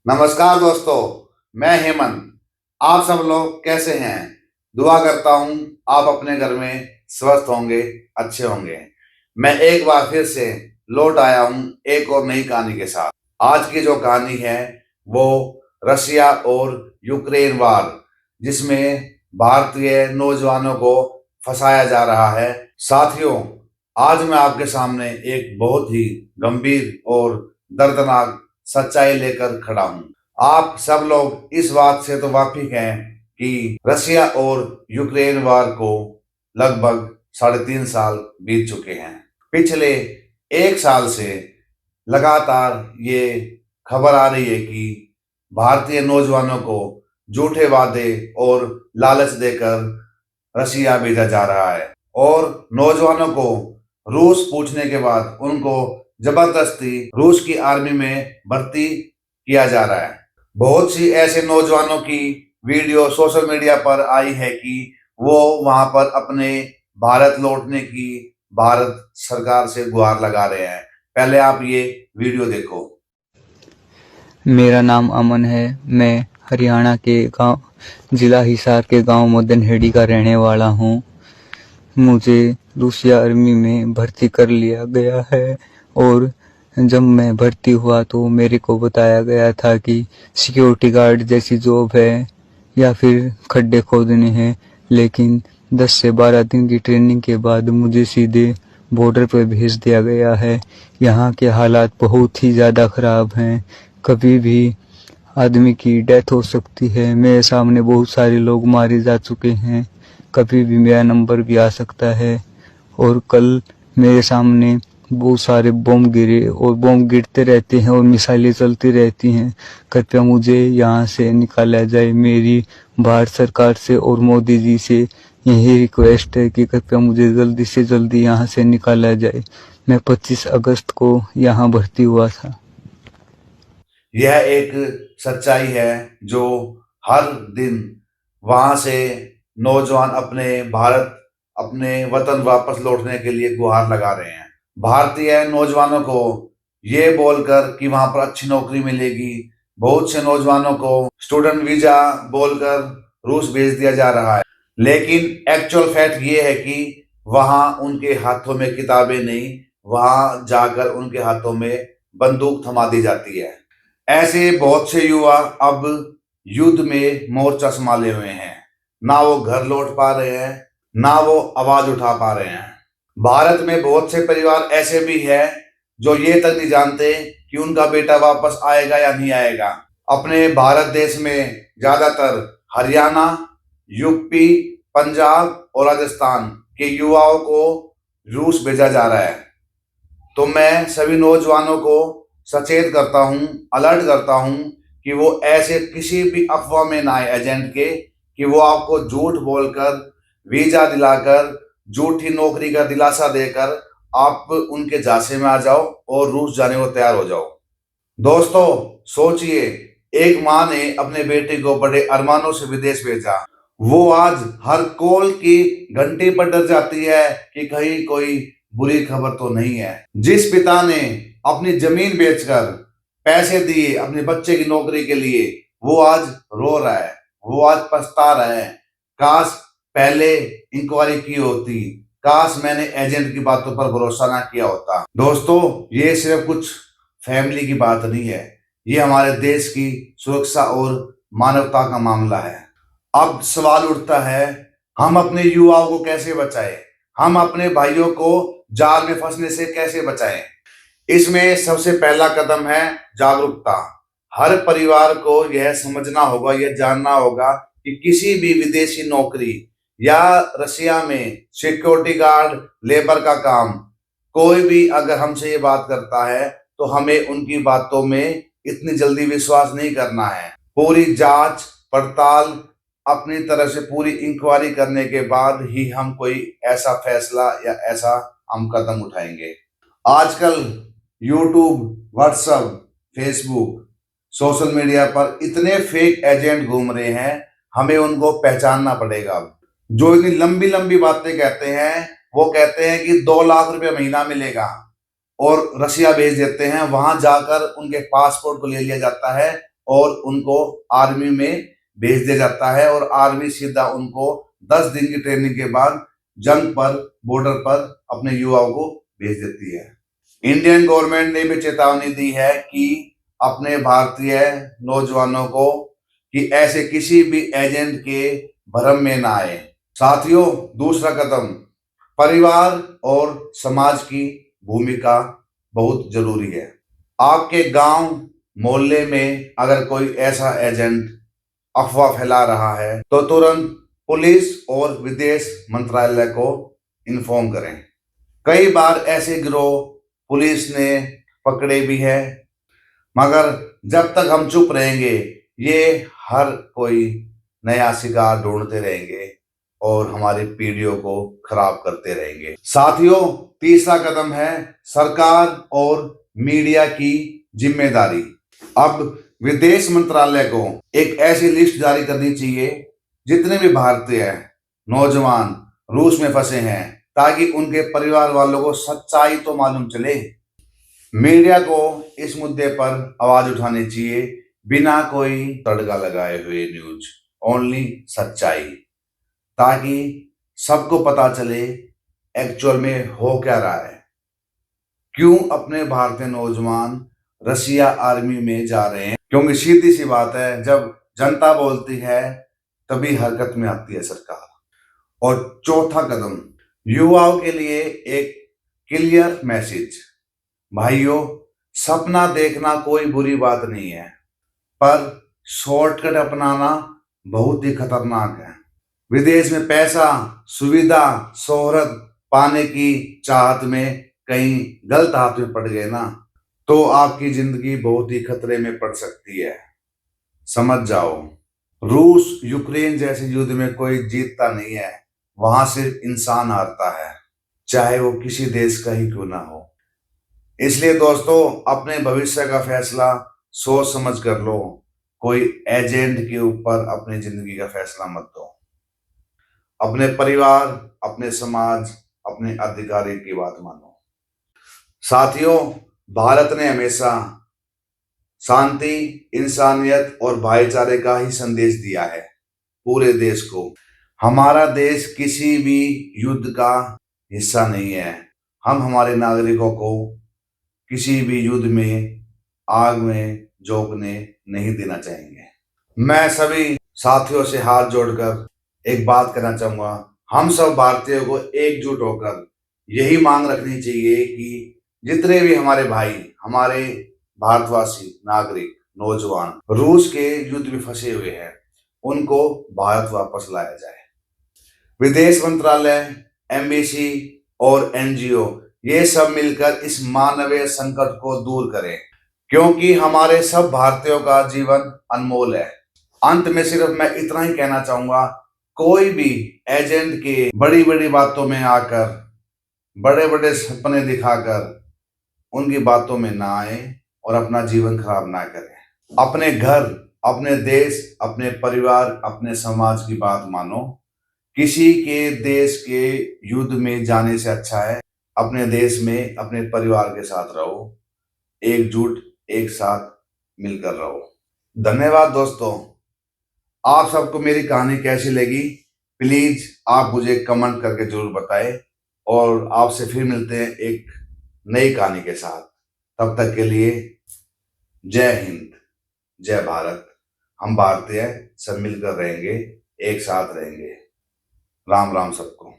नमस्कार दोस्तों, मैं हेमंत। आप सब लोग कैसे हैं? दुआ करता हूं आप अपने घर में स्वस्थ होंगे, अच्छे होंगे। मैं एक बार फिर से लौट आया हूं एक और नई कहानी के साथ। आज की जो कहानी है वो रशिया और यूक्रेन वार, जिसमें भारतीय नौजवानों को फंसाया जा रहा है। साथियों, आज मैं आपके सामने एक बहुत ही गंभीर और दर्दनाक सच्चाई लेकर खड़ा हूं। आप सब लोग इस बात से तो वाकिफ हैं कि रशिया और यूक्रेन वार को लगभग 3.5 साल बीत चुके हैं। पिछले 1 साल से लगातार ये खबर आ रही है कि भारतीय नौजवानों को झूठे वादे और लालच देकर रसिया भेजा जा रहा है और नौजवानों को रूस पूछने के बाद उनको जबरदस्ती रूस की आर्मी में भर्ती किया जा रहा है। बहुत सी ऐसे नौजवानों की वीडियो सोशल मीडिया पर आई है कि वो वहां पर अपने भारत लौटने की भारत सरकार से गुहार लगा रहे हैं। पहले आप ये वीडियो देखो। मेरा नाम अमन है। मैं हरियाणा के गांव जिला हिसार के गांव मदनहेड़ी का रहने वाला हूं। मुझे रूसिया आर्मी में भर्ती कर लिया गया है और जब मैं भर्ती हुआ तो मेरे को बताया गया था कि सिक्योरिटी गार्ड जैसी जॉब है या फिर खड्डे खोदने हैं, लेकिन 10 से 12 दिन की ट्रेनिंग के बाद मुझे सीधे बॉर्डर पर भेज दिया गया है। यहाँ के हालात बहुत ही ज़्यादा ख़राब हैं। कभी भी आदमी की डेथ हो सकती है। मेरे सामने बहुत सारे लोग मारे जा चुके हैं। कभी भी मेरा नंबर भी आ सकता है और कल मेरे सामने बहुत सारे बम गिरे और बम गिरते रहते हैं और मिसाइलें चलती रहती हैं। कृपया मुझे यहाँ से निकाला जाए। मेरी भारत सरकार से और मोदी जी से यही रिक्वेस्ट है कि कृपया मुझे जल्दी से जल्दी यहाँ से निकाला जाए। मैं 25 अगस्त को यहाँ भर्ती हुआ था। यह एक सच्चाई है जो हर दिन वहां से नौजवान अपने वतन वापस लौटने के लिए गुहार लगा रहे हैं। भारतीय नौजवानों को ये बोलकर कि वहां पर अच्छी नौकरी मिलेगी, बहुत से नौजवानों को स्टूडेंट वीजा बोलकर रूस भेज दिया जा रहा है। लेकिन एक्चुअल फैक्ट ये है कि वहां उनके हाथों में किताबें नहीं, वहां जाकर उनके हाथों में बंदूक थमा दी जाती है। ऐसे बहुत से युवा अब युद्ध में मोर्चा संभाले हुए हैं। ना वो घर लौट पा रहे हैं, ना वो आवाज उठा पा रहे हैं। भारत में बहुत से परिवार ऐसे भी हैं जो ये तक नहीं जानते कि उनका बेटा वापस आएगा या नहीं आएगा। अपने भारत देश में ज्यादातर हरियाणा, यूपी, पंजाब और राजस्थान के युवाओं को रूस भेजा जा रहा है। तो मैं सभी नौजवानों को सचेत करता हूं, अलर्ट करता हूं कि वो ऐसे किसी भी अफवाह में ना आए एजेंट के, कि वो आपको झूठ बोलकर वीजा दिलाकर झूठी नौकरी का दिलासा देकर आप उनके झांसे में आ जाओ और रूस जाने को तैयार हो जाओ। दोस्तों, सोचिए, एक माँ ने अपने बेटे को बड़े अरमानों से विदेश भेजा। वो आज हर कॉल की घंटी पर डर जाती है कि कहीं कोई बुरी खबर तो नहीं है। जिस पिता ने अपनी जमीन बेचकर पैसे दिए अपने बच्चे की नौकरी के लिए, वो आज रो रहा है, वो आज पछता रहा है। काश पहले इंक्वायरी की होती, काश मैंने एजेंट की बातों पर भरोसा ना किया होता। दोस्तों, ये सिर्फ कुछ फैमिली की बात नहीं है, ये हमारे देश की सुरक्षा और मानवता का मामला है। अब सवाल उठता है, हम अपने युवाओं को कैसे बचाएं? हम अपने भाइयों को जाल में फंसने से कैसे बचाएं? इसमें सबसे पहला कदम है जागरूकता। हर परिवार को यह समझना होगा, यह जानना होगा कि किसी भी विदेशी नौकरी या रशिया में सिक्योरिटी गार्ड, लेबर का काम, कोई भी अगर हमसे ये बात करता है तो हमें उनकी बातों में इतनी जल्दी विश्वास नहीं करना है। पूरी जांच पड़ताल, अपनी तरफ से पूरी इंक्वायरी करने के बाद ही हम कोई ऐसा फैसला या ऐसा हम कदम उठाएंगे। आजकल YouTube, WhatsApp, Facebook, social media पर इतने फेक एजेंट घूम रहे हैं, हमें उनको पहचानना पड़ेगा। जो इतनी लंबी लंबी बातें कहते हैं, वो कहते हैं कि 2 लाख रुपए महीना मिलेगा और रशिया भेज देते हैं। वहां जाकर उनके पासपोर्ट को ले लिया जाता है और उनको आर्मी में भेज दिया जाता है और आर्मी सीधा उनको 10 दिन की ट्रेनिंग के बाद जंग पर, बॉर्डर पर अपने युवाओं को भेज देती है। इंडियन गवर्नमेंट ने भी चेतावनी दी है कि अपने भारतीय नौजवानों को कि ऐसे किसी भी एजेंट के भ्रम में ना आए। साथियों, दूसरा कदम, परिवार और समाज की भूमिका बहुत जरूरी है। आपके गांव मोहल्ले में अगर कोई ऐसा एजेंट अफवाह फैला रहा है तो तुरंत पुलिस और विदेश मंत्रालय को इन्फॉर्म करें। कई बार ऐसे गिरोह पुलिस ने पकड़े भी है, मगर जब तक हम चुप रहेंगे ये हर कोई नया शिकार ढूंढते रहेंगे और हमारी पीढ़ियों को खराब करते रहेंगे। साथियों, तीसरा कदम है सरकार और मीडिया की जिम्मेदारी। अब विदेश मंत्रालय को एक ऐसी लिस्ट जारी करनी चाहिए जितने भी भारतीय नौजवान रूस में फंसे हैं, ताकि उनके परिवार वालों को सच्चाई तो मालूम चले। मीडिया को इस मुद्दे पर आवाज उठानी चाहिए, बिना कोई तड़का लगाए हुए न्यूज, ओनली सच्चाई, ताकि सबको पता चले एक्चुअल में हो क्या रहा है। क्यों अपने भारतीय नौजवान रशिया आर्मी में जा रहे हैं? क्योंकि सीधी सी बात है, जब जनता बोलती है तभी हरकत में आती है सरकार। और चौथा कदम, युवाओं के लिए एक क्लियर मैसेज। भाइयों, सपना देखना कोई बुरी बात नहीं है, पर शॉर्टकट अपनाना बहुत ही खतरनाक है। विदेश में पैसा, सुविधा, शोहरत पाने की चाहत में कहीं गलत हाथ में पड़ गए ना, तो आपकी जिंदगी बहुत ही खतरे में पड़ सकती है। समझ जाओ, रूस यूक्रेन जैसे युद्ध में कोई जीतता नहीं है, वहां सिर्फ इंसान हारता है, चाहे वो किसी देश का ही क्यों ना हो। इसलिए दोस्तों, अपने भविष्य का फैसला सोच समझ कर लो। कोई एजेंट के ऊपर अपनी जिंदगी का फैसला मत दो। अपने परिवार, अपने समाज, अपने अधिकारी की बात मानो। साथियों, भारत ने हमेशा शांति, इंसानियत और भाईचारे का ही संदेश दिया है पूरे देश को। हमारा देश किसी भी युद्ध का हिस्सा नहीं है। हम हमारे नागरिकों को किसी भी युद्ध में आग में झोंकने नहीं देना चाहेंगे। मैं सभी साथियों से हाथ जोड़कर एक बात कहना चाहूंगा, हम सब भारतीयों को एकजुट होकर यही मांग रखनी चाहिए कि जितने भी हमारे भाई, हमारे भारतवासी नागरिक, नौजवान रूस के युद्ध में फंसे हुए हैं, उनको भारत वापस लाया जाए। विदेश मंत्रालय, एम्बेसी और एनजीओ ये सब मिलकर इस मानवीय संकट को दूर करें, क्योंकि हमारे सब भारतीयों का जीवन अनमोल है। अंत में सिर्फ मैं इतना ही कहना चाहूंगा, कोई भी एजेंट के बड़ी बड़ी बातों में आकर, बड़े बड़े सपने दिखाकर उनकी बातों में ना आए और अपना जीवन खराब ना करें। अपने घर, अपने देश, अपने परिवार, अपने समाज की बात मानो। किसी के देश के युद्ध में जाने से अच्छा है अपने देश में अपने परिवार के साथ रहो, एकजुट, एक साथ मिलकर रहो। धन्यवाद दोस्तों। आप सबको मेरी कहानी कैसी लगी, प्लीज आप मुझे कमेंट करके जरूर बताएं, और आपसे फिर मिलते हैं एक नई कहानी के साथ। तब तक के लिए जय हिंद, जय भारत। हम भारतीय सब मिलकर रहेंगे, एक साथ रहेंगे। राम राम सबको।